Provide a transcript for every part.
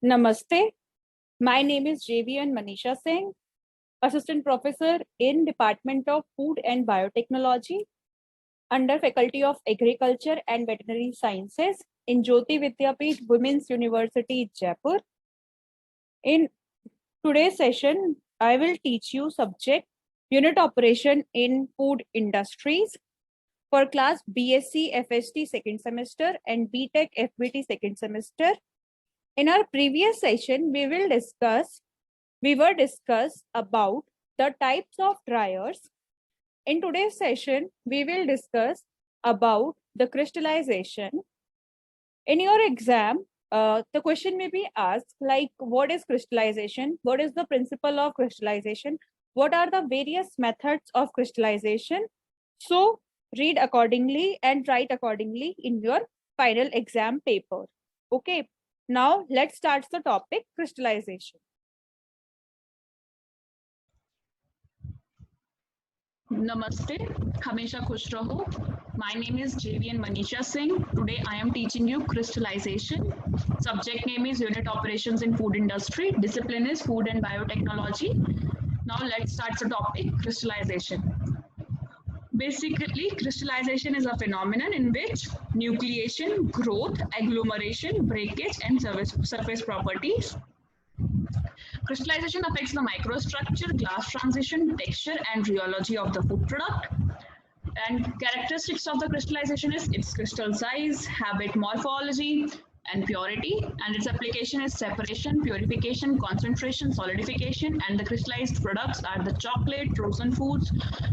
Namaste. My name is JVN Manisha Singh, Assistant Professor in Department of Food and Biotechnology under Faculty of Agriculture and Veterinary Sciences in Jyoti Vidyapeeth Women's University, Jaipur. In today's session, I will teach you subject Unit Operation in Food Industries for class BSc FST second semester and BTech FBT second semester. In our previous session, we were discuss about the types of dryers. In today's session, we will discuss about the crystallization. In your exam, the question may be asked like, what is crystallization? What is the principle of crystallization? What are the various methods of crystallization? So read accordingly and write accordingly in your final exam paper. Okay, now let's start the topic crystallization. Namaste, Hamesha Khush Raho. My name is JVN Manisha Singh. Today I am teaching you crystallization. Subject name is Unit Operations in Food Industry. Discipline is Food and Biotechnology. Now let's start the topic, crystallization. Basically, crystallization is a phenomenon in which nucleation, growth, agglomeration, breakage, and surface properties. Crystallization affects the microstructure, glass transition, texture, and rheology of the food product. And characteristics of the crystallization is its crystal size, habit morphology, and purity. And its application is separation, purification, concentration, solidification. And the crystallized products are the chocolate, frozen foods,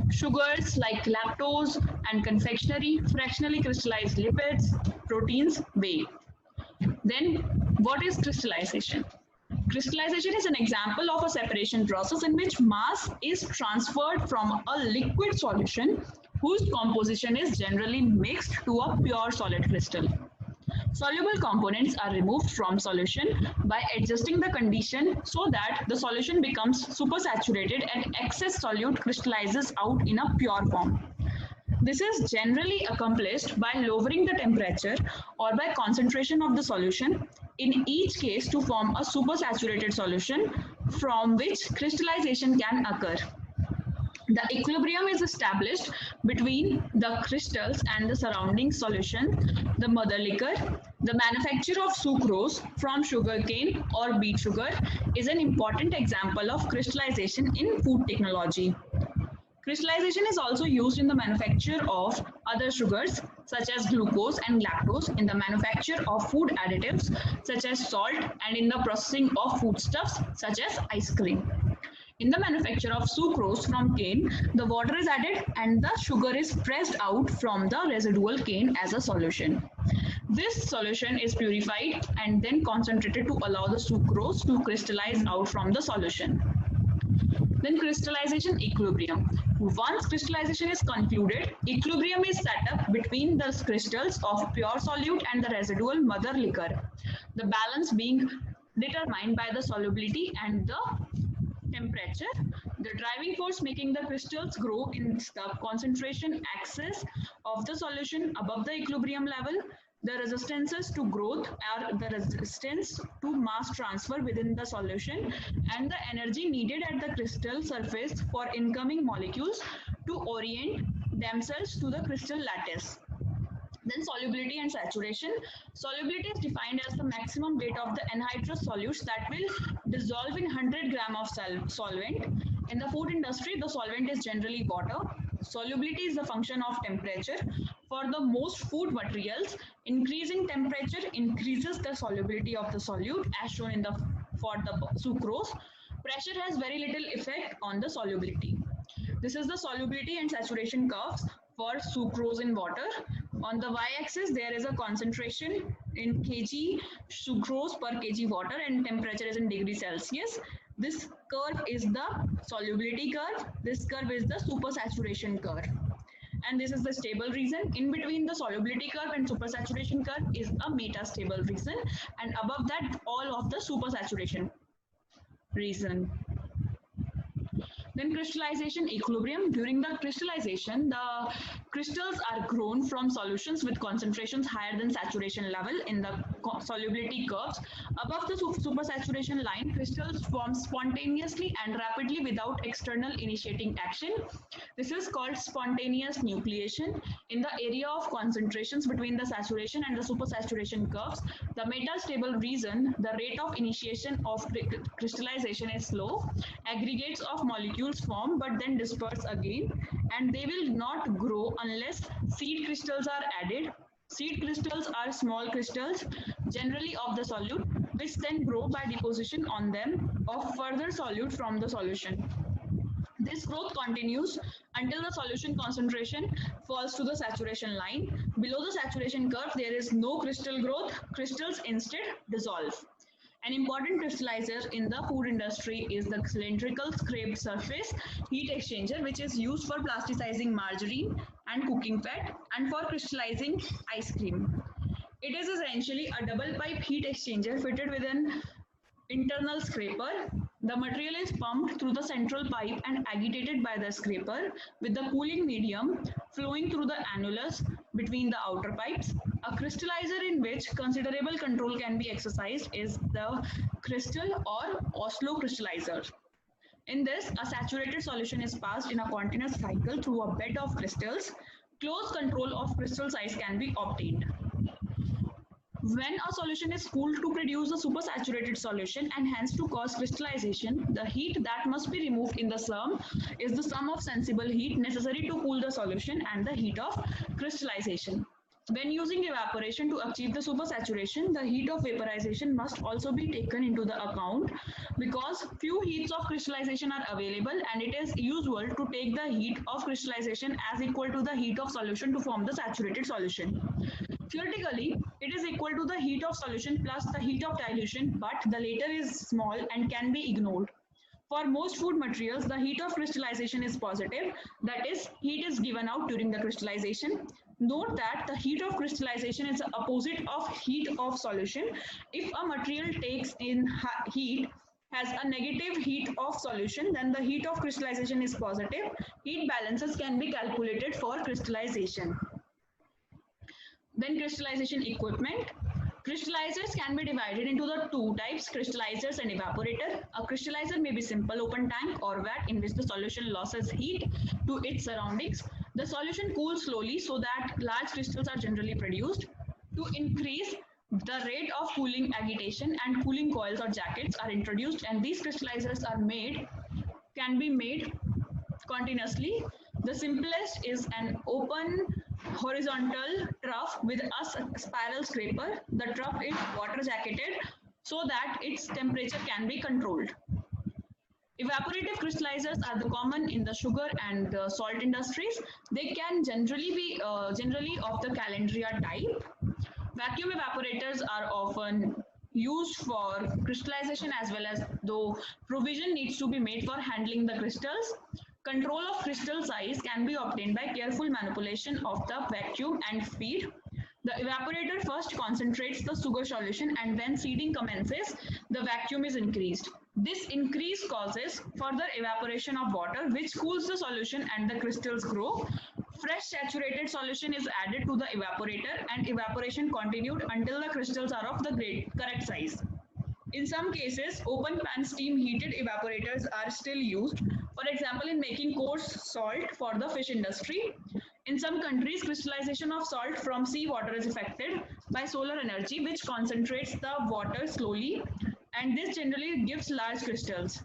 sugars like lactose and confectionery, fractionally crystallized lipids, proteins, whey. Then, what is crystallization? Crystallization is an example of a separation process in which mass is transferred from a liquid solution whose composition is generally mixed to a pure solid crystal. Soluble components are removed from solution by adjusting the condition so that the solution becomes supersaturated and excess solute crystallizes out in a pure form. This is generally accomplished by lowering the temperature or by concentration of the solution, in each case to form a supersaturated solution from which crystallization can occur. The equilibrium is established between the crystals and the surrounding solution, the mother liquor. The manufacture of sucrose from sugarcane or beet sugar is an important example of crystallization in food technology. Crystallization is also used in the manufacture of other sugars such as glucose and lactose, in the manufacture of food additives such as salt, and in the processing of foodstuffs such as ice cream. In the manufacture of sucrose from cane, the water is added and the sugar is pressed out from the residual cane as a solution. This solution is purified and then concentrated to allow the sucrose to crystallize out from the solution. Then crystallization equilibrium. Once crystallization is concluded, equilibrium is set up between the crystals of pure solute and the residual mother liquor, the balance being determined by the solubility and the temperature. The driving force making the crystals grow is the concentration axis of the solution above the equilibrium level. The resistances to growth are the resistance to mass transfer within the solution and the energy needed at the crystal surface for incoming molecules to orient themselves to the crystal lattice. Then solubility and saturation. Solubility is defined as the maximum weight of the anhydrous solutes that will dissolve in 100 gram of solvent. In the food industry, the solvent is generally water. Solubility is the function of temperature. For the most food materials, increasing temperature increases the solubility of the solute, as shown in for the sucrose. Pressure has very little effect on the solubility. This is the solubility and saturation curves for sucrose in water. On the y-axis, there is a concentration in kg sucrose per kg water, and temperature is in degrees Celsius. This curve is the solubility curve. This curve is the supersaturation curve. And this is the stable region. In between the solubility curve and supersaturation curve is a metastable region, and above that all of the supersaturation region. Then crystallization equilibrium. During the crystallization, the crystals are grown from solutions with concentrations higher than saturation level in the solubility curves. Above the supersaturation line, crystals form spontaneously and rapidly without external initiating action. This is called spontaneous nucleation. In the area of concentrations between the saturation and the supersaturation curves, the metastable region, the rate of initiation of crystallization is slow. Aggregates of molecules form but then disperse again, and they will not grow unless seed crystals are added. Seed crystals are small crystals, generally of the solute, which then grow by deposition on them of further solute from the solution. This growth continues until the solution concentration falls to the saturation line. Below the saturation curve, there is no crystal growth. Crystals instead dissolve. An important crystallizer in the food industry is the cylindrical scraped surface heat exchanger, which is used for plasticizing margarine and cooking fat and for crystallizing ice cream. It is essentially a double pipe heat exchanger fitted with an internal scraper. The material is pumped through the central pipe and agitated by the scraper with the cooling medium flowing through the annulus between the outer pipes. A crystallizer in which considerable control can be exercised is the crystal or Oslo crystallizer. In this, a saturated solution is passed in a continuous cycle through a bed of crystals. Close control of crystal size can be obtained. When a solution is cooled to produce a supersaturated solution and hence to cause crystallization, the heat that must be removed in the sum is the sum of sensible heat necessary to cool the solution and the heat of crystallization. When using evaporation to achieve the supersaturation, the heat of vaporization must also be taken into the account because few heats of crystallization are available, and it is usual to take the heat of crystallization as equal to the heat of solution to form the saturated solution. Theoretically, it is equal to the heat of solution plus the heat of dilution, but the latter is small and can be ignored. For most food materials, the heat of crystallization is positive, that is, heat is given out during the crystallization. Note that the heat of crystallization is the opposite of heat of solution. If a material takes in heat has a negative heat of solution, then the heat of crystallization is positive. Heat balances can be calculated for crystallization. Then crystallization equipment. Crystallizers can be divided into the two types, crystallizers and evaporator. A crystallizer may be simple open tank or vat in which the solution loses heat to its surroundings. The solution cools slowly so that large crystals are generally produced. To increase the rate of cooling, agitation and cooling coils or jackets are introduced, and these crystallizers can be made continuously. The simplest is an open horizontal trough with a spiral scraper. The trough is water jacketed so that its temperature can be controlled. Evaporative crystallizers are the common in the sugar and the salt industries. They can generally be of the calandria type. Vacuum evaporators are often used for crystallization as well as though provision needs to be made for handling the crystals. Control of crystal size can be obtained by careful manipulation of the vacuum and feed. The evaporator first concentrates the sugar solution, and when seeding commences, the vacuum is increased. This increase causes further evaporation of water, which cools the solution and the crystals grow. Fresh saturated solution is added to the evaporator and evaporation continued until the crystals are of the correct size. In some cases, open pan steam heated evaporators are still used, for example, in making coarse salt for the fish industry. In some countries, crystallization of salt from seawater is effected by solar energy, which concentrates the water slowly, and this generally gives large crystals.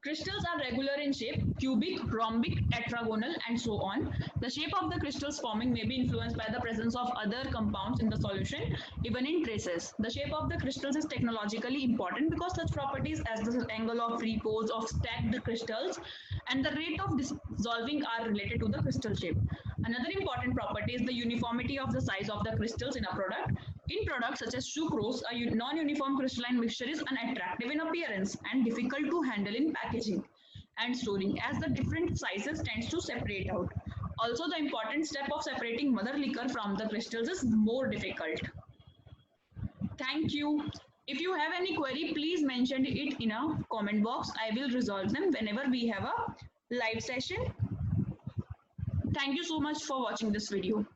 Crystals are regular in shape, cubic, rhombic, tetragonal, and so on. The shape of the crystals forming may be influenced by the presence of other compounds in the solution, even in traces. The shape of the crystals is technologically important because such properties as the angle of repose of stacked crystals and the rate of dissolving are related to the crystal shape. Another important property is the uniformity of the size of the crystals in a product. In products such as sucrose, a non-uniform crystalline mixture is unattractive in appearance and difficult to handle in packaging and storing, as the different sizes tends to separate out. Also, the important step of separating mother liquor from the crystals is more difficult. Thank you. If you have any query, please mention it in a comment box. I will resolve them whenever we have a live session. Thank you so much for watching this video.